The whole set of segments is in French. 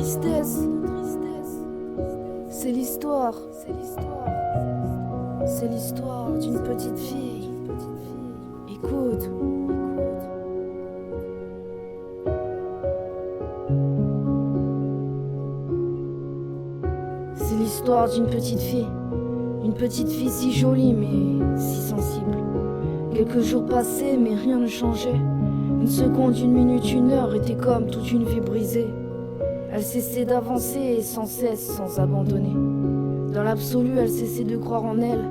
tristesse. C'est l'histoire. C'est l'histoire d'une petite fille. Écoute. C'est l'histoire d'une petite fille. Une petite fille si jolie mais si sensible. Quelques jours passaient mais rien ne changeait. Une seconde, une minute, une heure était comme toute une vie brisée. Elle cessait d'avancer et sans cesse, sans abandonner. Dans l'absolu, elle cessait de croire en elle,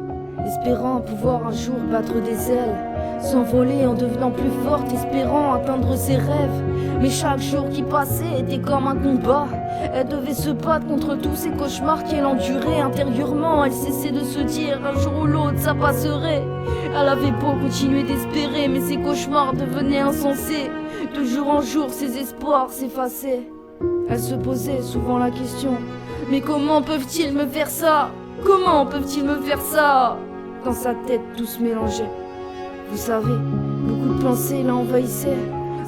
espérant pouvoir un jour battre des ailes, s'envoler en devenant plus forte, espérant atteindre ses rêves. Mais chaque jour qui passait était comme un combat. Elle devait se battre contre tous ces cauchemars qu'elle endurait intérieurement. Elle cessait de se dire un jour ou l'autre ça passerait. Elle avait beau continuer d'espérer, mais ses cauchemars devenaient insensés. De jour en jour, ses espoirs s'effaçaient. Elle se posait souvent la question: mais comment peuvent-ils me faire ça? Comment peuvent-ils me faire ça? Dans sa tête, tout se mélangeait. Vous savez, beaucoup de pensées l'envahissaient.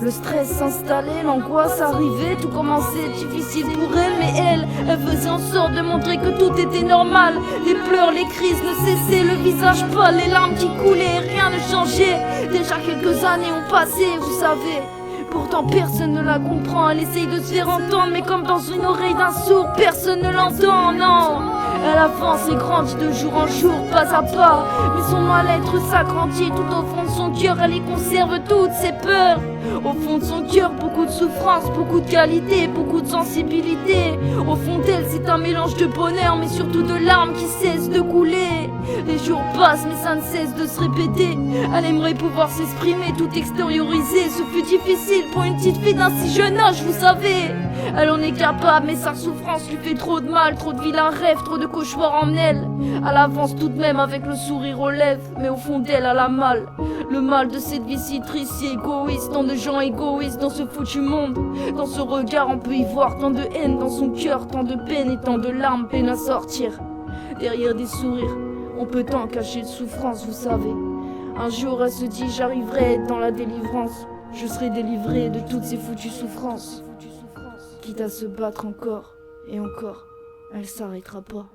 Le stress s'installait, l'angoisse arrivait, tout commençait difficile pour elle, mais elle faisait en sorte de montrer que tout était normal. Les pleurs, les crises ne cessaient, le visage pâle, les larmes qui coulaient, rien ne changeait. Déjà quelques années ont passé, vous savez. Pourtant personne ne la comprend, elle essaye de se faire entendre, mais comme dans une oreille d'un sourd, personne ne l'entend, non. Elle avance et grandit de jour en jour, pas à pas, mais son mal-être s'agrandit. Tout au fond de son cœur, elle y conserve toutes ses peurs. Au fond de son cœur, beaucoup de souffrance, beaucoup de qualité, beaucoup de sensibilité. Au fond d'elle, c'est un mélange de bonheur, mais surtout de larmes qui cessent de couler. Les jours passent, mais ça ne cesse de se répéter. Elle aimerait pouvoir s'exprimer, tout extérioriser. Ce fut difficile pour une petite fille d'un si jeune âge, vous savez. Elle en est capable, mais sa souffrance lui fait trop de mal. Trop de vilains rêves, trop de cauchemars en elle. Elle avance tout de même avec le sourire aux lèvres, mais au fond d'elle, elle a mal. Le mal de cette vie si triste, si égoïste. Tant de gens égoïstes dans ce foutu monde. Dans ce regard, on peut y voir tant de haine dans son cœur, tant de peine et tant de larmes peinent à sortir. Derrière des sourires, on peut tant cacher de souffrance, vous savez. Un jour, elle se dit: j'arriverai à être dans la délivrance. Je serai délivrée de toutes ces foutues souffrances. Quitte à se battre encore et encore, elle s'arrêtera pas.